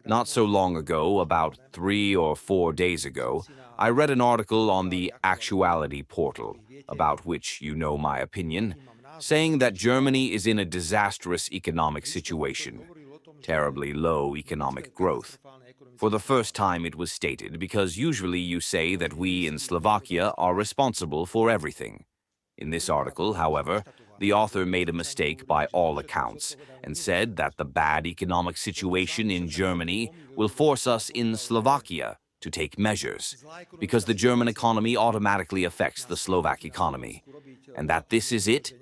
Not so long ago, about 3 or 4 days ago, I read an article on the Actuality portal, about which you know my opinion, saying that Germany is in a disastrous economic situation, terribly low economic growth. For the first time it was stated because usually you say that we in Slovakia are responsible for everything. In this article, however, the author made a mistake by all accounts and said that the bad economic situation in Germany will force us in Slovakia to take measures, because the German economy automatically affects the Slovak economy, and that this is it.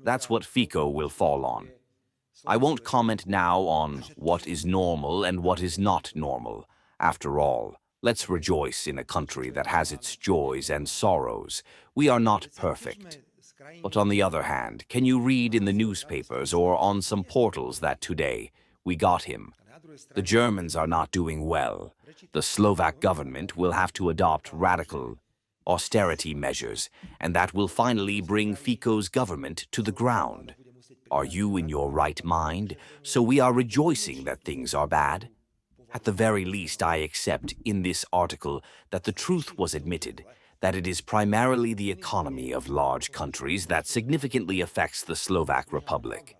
That's what Fico will fall on. I won't comment now on what is normal and what is not normal. After all, let's rejoice in a country that has its joys and sorrows. We are not perfect. But on the other hand, can you read in the newspapers or on some portals that today we got him? The Germans are not doing well. The Slovak government will have to adopt radical austerity measures, and that will finally bring Fico's government to the ground. Are you in your right mind? So we are rejoicing that things are bad? At the very least, I accept in this article that the truth was admitted, that it is primarily the economy of large countries that significantly affects the Slovak Republic.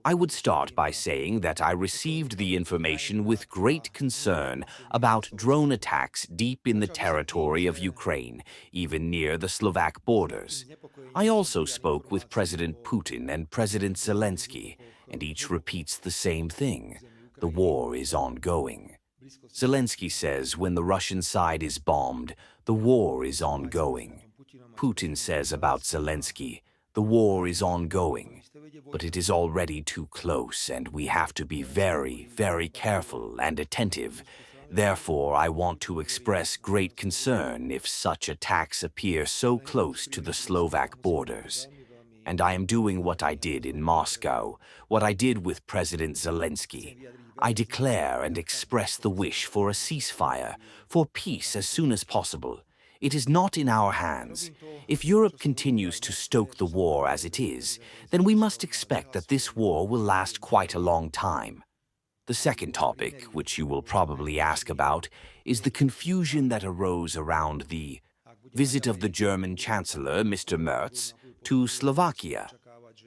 I would start by saying that I received the information with great concern about drone attacks deep in the territory of Ukraine, even near the Slovak borders. I also spoke with President Putin and President Zelensky, and each repeats the same thing. The war is ongoing. Zelensky says when the Russian side is bombed, the war is ongoing. Putin says about Zelensky, the war is ongoing, but it is already too close and we have to be very, very careful and attentive. Therefore, I want to express great concern if such attacks appear so close to the Slovak borders. And I am doing what I did in Moscow, what I did with President Zelensky. I declare and express the wish for a ceasefire, for peace as soon as possible. It is not in our hands. If Europe continues to stoke the war as it is, then we must expect that this war will last quite a long time. The second topic, which you will probably ask about, is the confusion that arose around the visit of the German Chancellor, Mr. Merz, to Slovakia.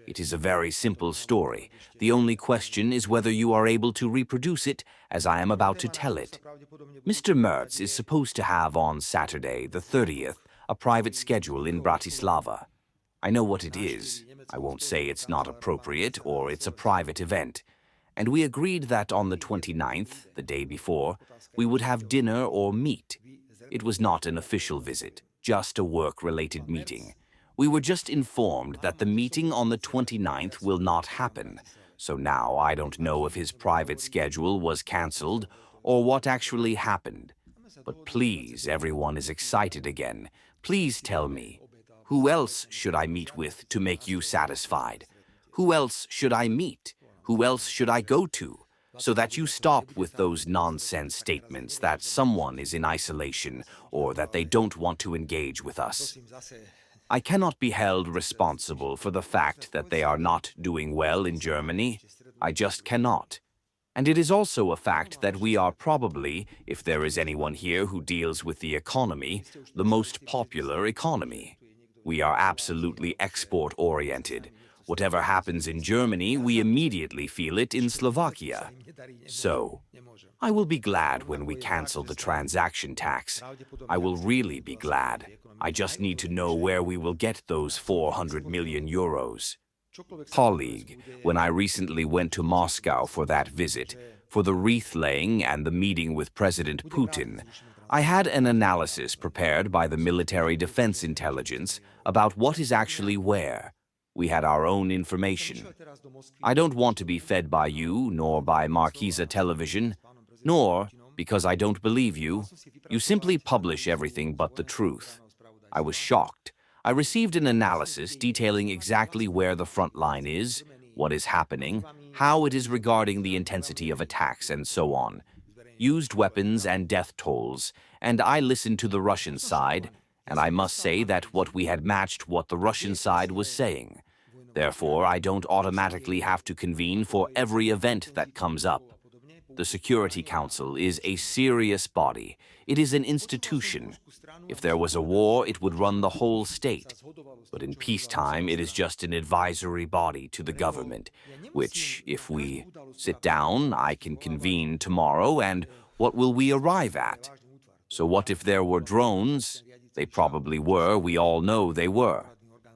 It is a very simple story. The only question is whether you are able to reproduce it as I am about to tell it. Mr. Merz is supposed to have on Saturday, the 30th, a private schedule in Bratislava. I know what it is. I won't say it's not appropriate or it's a private event. And we agreed that on the 29th, the day before, we would have dinner or meet. It was not an official visit, just a work-related meeting. We were just informed that the meeting on the 29th will not happen, so now I don't know if his private schedule was cancelled or what actually happened. But please, everyone is excited again. Please tell me, who else should I meet with to make you satisfied? Who else should I meet? Who else should I go to? So that you stop with those nonsense statements that someone is in isolation or that they don't want to engage with us. I cannot be held responsible for the fact that they are not doing well in Germany. I just cannot. And it is also a fact that we are probably, if there is anyone here who deals with the economy, the most popular economy. We are absolutely export-oriented. Whatever happens in Germany, we immediately feel it in Slovakia. So, I will be glad when we cancel the transaction tax. I will really be glad. I just need to know where we will get those 400 million euros. Colleague, when I recently went to Moscow for that visit, for the wreath-laying and the meeting with President Putin, I had an analysis prepared by the military defense intelligence about what is actually where. We had our own information. I don't want to be fed by you, nor by Markiza television, nor, because I don't believe you, you simply publish everything but the truth. I was shocked. I received an analysis detailing exactly where the front line is, what is happening, how it is regarding the intensity of attacks, and so on. Used weapons and death tolls, and I listened to the Russian side, and I must say that what we had matched what the Russian side was saying. Therefore, I don't automatically have to convene for every event that comes up. The Security Council is a serious body. It is an institution. If there was a war, it would run the whole state. But in peacetime, it is just an advisory body to the government, which, if we sit down, I can convene tomorrow, and what will we arrive at? So what if there were drones? They probably were. We all know they were.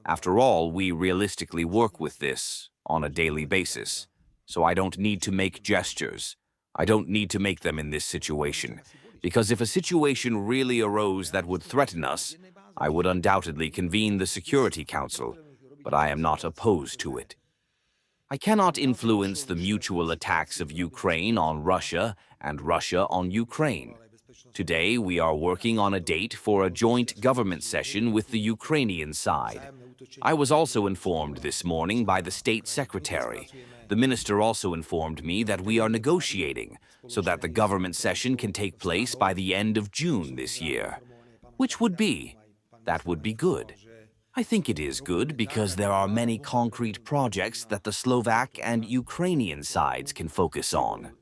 After all, we realistically work with this on a daily basis. So I don't need to make gestures. I don't need to make them in this situation. Because if a situation really arose that would threaten us, I would undoubtedly convene the Security Council, but I am not opposed to it. I cannot influence the mutual attacks of Ukraine on Russia and Russia on Ukraine. Today, we are working on a date for a joint government session with the Ukrainian side. I was also informed this morning by the State Secretary. The minister also informed me that we are negotiating so that the government session can take place by the end of June this year. Which would be? That would be good. I think it is good because there are many concrete projects that the Slovak and Ukrainian sides can focus on.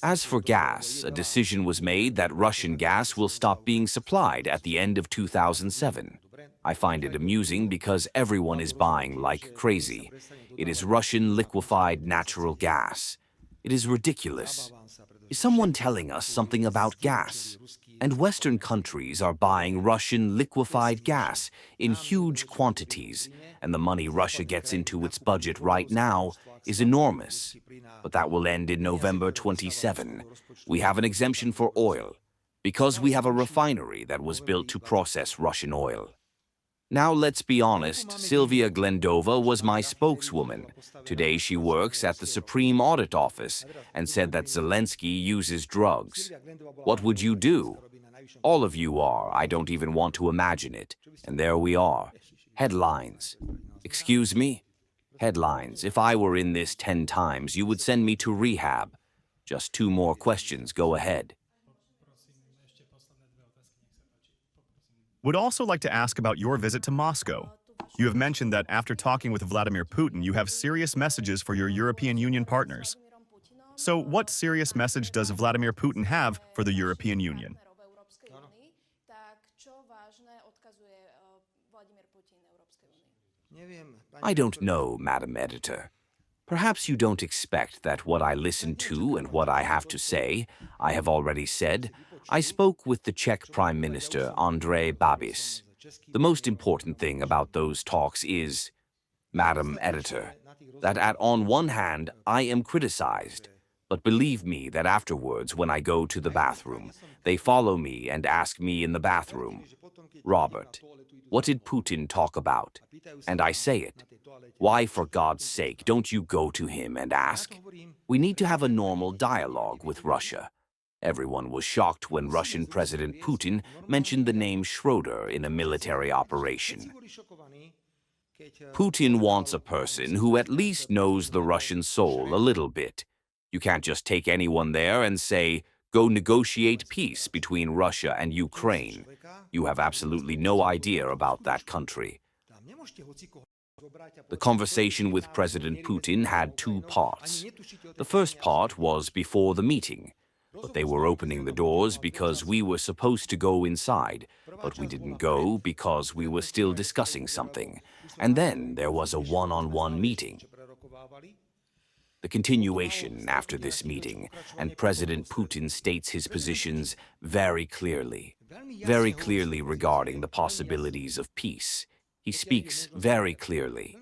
As for gas, a decision was made that Russian gas will stop being supplied at the end of 2007. I find it amusing because everyone is buying like crazy. It is Russian liquefied natural gas. It is ridiculous. Is someone telling us something about gas? And Western countries are buying Russian liquefied gas in huge quantities, and the money Russia gets into its budget right now is enormous. But that will end in November 27. We have an exemption for oil, because we have a refinery that was built to process Russian oil. Now let's be honest, Sylvia Glendova was my spokeswoman. Today she works at the Supreme Audit Office and said that Zelensky uses drugs. What would you do? All of you are. I don't even want to imagine it. And there we are. Headlines. Excuse me? Headlines. If I were in this 10 times, you would send me to rehab. Just 2 more questions. Go ahead. Would also like to ask about your visit to Moscow. You have mentioned that after talking with Vladimir Putin, you have serious messages for your European Union partners. So what serious message does Vladimir Putin have for the European Union? I don't know, Madam Editor. Perhaps you don't expect that what I listen to and what I have to say, I have already said. I spoke with the Czech Prime Minister, Andrej Babiš. The most important thing about those talks is, Madam Editor, that on one hand, I am criticized, but believe me that afterwards, when I go to the bathroom, they follow me and ask me in the bathroom, Robert, what did Putin talk about? And I say it. Why, for God's sake, don't you go to him and ask? We need to have a normal dialogue with Russia. Everyone was shocked when Russian President Putin mentioned the name Schröder in a military operation. Putin wants a person who at least knows the Russian soul a little bit. You can't just take anyone there and say, go negotiate peace between Russia and Ukraine. You have absolutely no idea about that country. The conversation with President Putin had 2 parts. The first part was before the meeting, but they were opening the doors because we were supposed to go inside, but we didn't go because we were still discussing something. And then there was a one-on-one meeting. The continuation after this meeting, and President Putin states his positions very clearly regarding the possibilities of peace. He speaks very clearly.